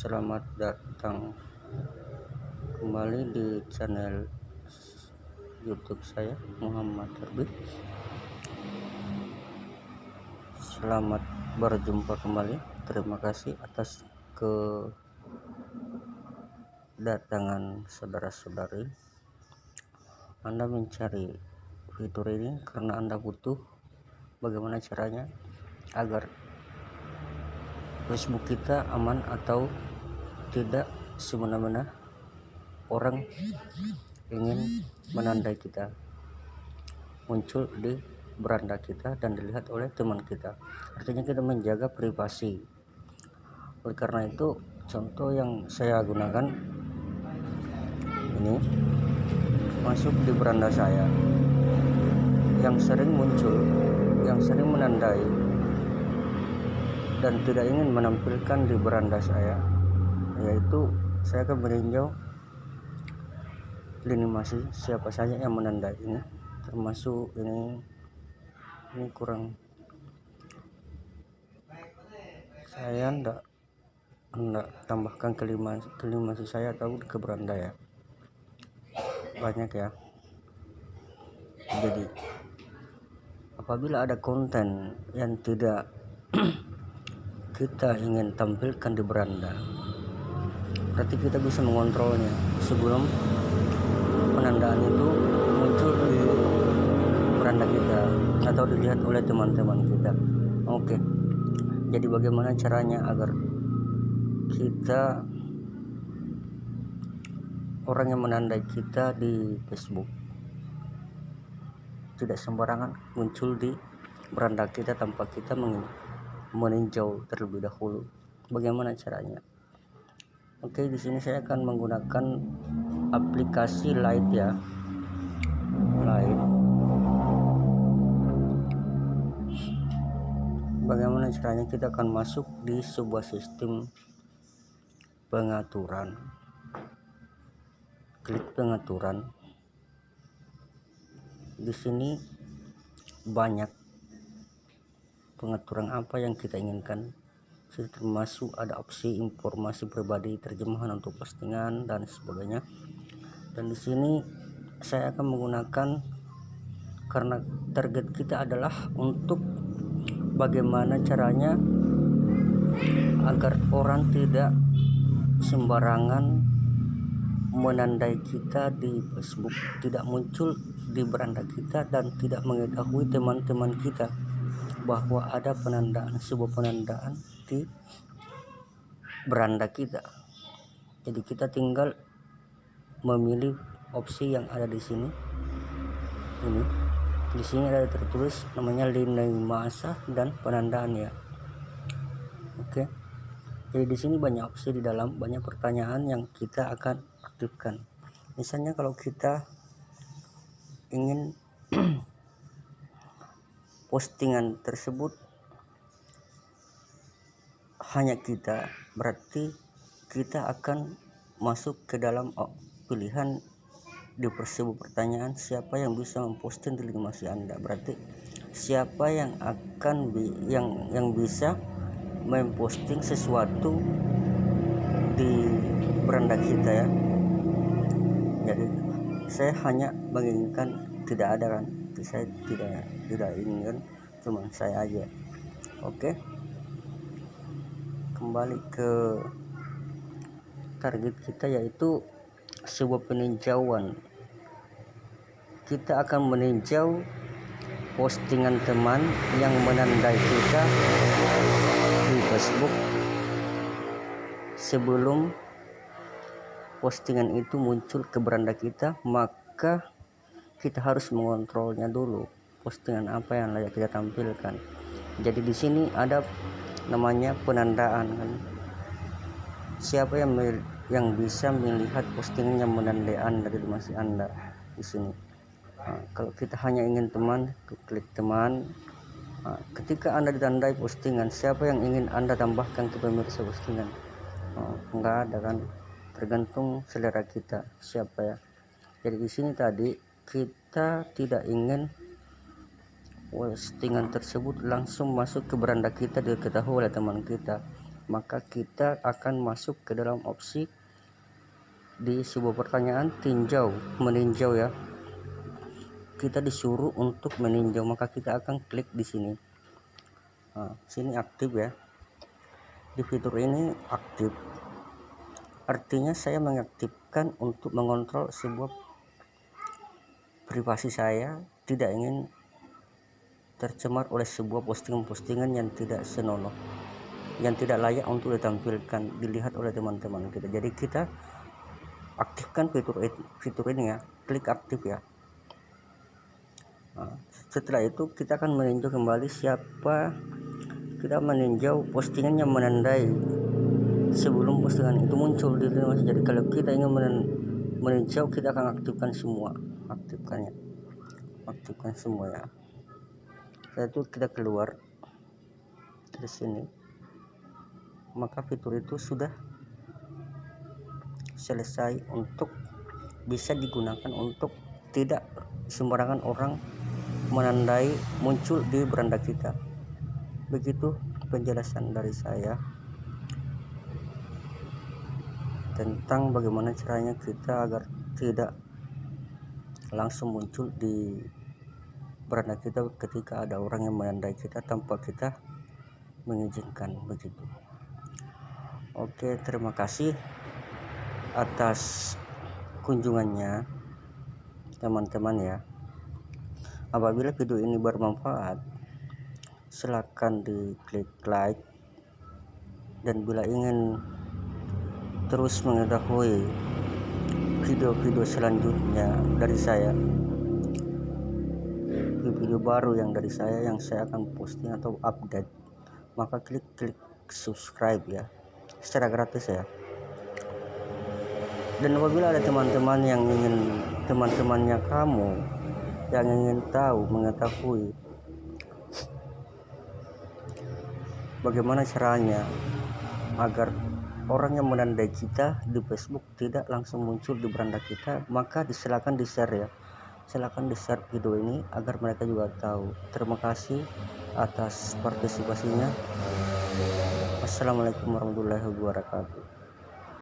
Selamat datang kembali di channel YouTube saya, Muhammad Terbit. Selamat berjumpa kembali. Terima kasih atas kedatangan saudara-saudari. Anda mencari fitur ini karena Anda butuh bagaimana caranya agar Facebook kita aman atau tidak semena-mena orang ingin menandai kita muncul di beranda kita dan dilihat oleh teman kita. Artinya kita menjaga privasi. Oleh karena itu, contoh yang saya gunakan ini masuk di beranda saya, yang sering muncul, yang sering menandai dan tidak ingin menampilkan di beranda saya, yaitu saya akan meninjau lini masa siapa saja yang menandai ini, termasuk ini kurang, saya enggak tambahkan kelima masih saya tahu ke beranda ya, banyak ya. Jadi apabila ada konten yang tidak kita ingin tampilkan di beranda, berarti kita bisa mengontrolnya sebelum penandaan itu muncul di beranda kita atau dilihat oleh teman-teman kita. Oke, jadi bagaimana caranya agar kita, orang yang menandai kita di Facebook, tidak sembarangan muncul di beranda kita tanpa kita meninjau terlebih dahulu. Bagaimana caranya? Oke, di sini saya akan menggunakan aplikasi Light ya. Light. Bagaimana caranya? Kita akan masuk di sebuah sistem pengaturan. Klik pengaturan. Di sini banyak pengaturan apa yang kita inginkan, termasuk ada opsi informasi pribadi, terjemahan untuk postingan dan sebagainya. Dan di sini saya akan menggunakan, karena target kita adalah untuk bagaimana caranya agar orang tidak sembarangan menandai kita di Facebook, tidak muncul di beranda kita dan tidak mengetahui teman-teman kita bahwa ada sebuah penandaan di beranda kita. Jadi kita tinggal memilih opsi yang ada di sini. Di sini ada tertulis namanya lini masa dan penandaan ya. Oke. Jadi di sini banyak opsi, di dalam banyak pertanyaan yang kita akan aktifkan. Misalnya kalau kita ingin postingan tersebut hanya kita, berarti kita akan masuk ke dalam pilihan di sebuah pertanyaan, siapa yang bisa memposting di lini masa Anda. Berarti siapa yang akan yang bisa memposting sesuatu di beranda kita ya. Jadi saya hanya menginginkan, tidak ada kan, saya tidak inginkan, cuma saya aja. Oke, kembali ke target kita, yaitu sebuah peninjauan. Kita akan meninjau postingan teman yang menandai kita di Facebook sebelum postingan itu muncul ke beranda kita. Maka kita harus mengontrolnya dulu, postingan apa yang layak kita tampilkan. Jadi di sini ada namanya penandaan kan. Siapa yang bisa melihat postingan yang menandai Anda di masih Anda di sini. Kalau kita hanya ingin teman, klik teman. Ketika Anda ditandai postingan, siapa yang ingin Anda tambahkan ke pemirsa postingan? Enggak ada kan, tergantung selera kita siapa ya. Jadi di sini tadi kita tidak ingin postingan tersebut langsung masuk ke beranda kita diketahui oleh teman kita. maka kita akan masuk ke dalam opsi di sebuah pertanyaan meninjau ya. Kita disuruh untuk meninjau, maka kita akan klik di sini. Sini aktif ya. Di fitur ini aktif, artinya saya mengaktifkan untuk mengontrol sebuah privasi saya, tidak ingin tercemar oleh sebuah postingan-postingan yang tidak senonoh, yang tidak layak untuk ditampilkan, dilihat oleh teman-teman kita. Jadi kita aktifkan fitur ini ya, klik aktif ya. Setelah itu kita akan meninjau kembali kita meninjau postingan yang menandai sebelum postingan itu muncul di dunia. Jadi kalau kita ingin meninjau, kita akan aktifkan semua ya. Setelah itu kita keluar dari sini, maka fitur itu sudah selesai untuk bisa digunakan untuk tidak sembarangan orang menandai muncul di beranda kita. Begitu penjelasan dari saya tentang bagaimana caranya kita agar tidak langsung muncul di beranda kita ketika ada orang yang menandai kita tanpa kita mengizinkan, begitu. Oke, terima kasih atas kunjungannya teman-teman ya. Apabila video ini bermanfaat, silakan diklik like, dan bila ingin terus mengetahui video-video selanjutnya dari saya, video baru yang dari saya yang saya akan posting atau update, maka klik subscribe ya, secara gratis ya. Dan apabila ada teman-teman teman-temannya kamu yang ingin mengetahui bagaimana caranya agar orang yang menandai kita di Facebook tidak langsung muncul di beranda kita, maka silakan di-share ya. Silakan di-share video ini agar mereka juga tahu. Terima kasih atas partisipasinya. Assalamualaikum warahmatullahi wabarakatuh.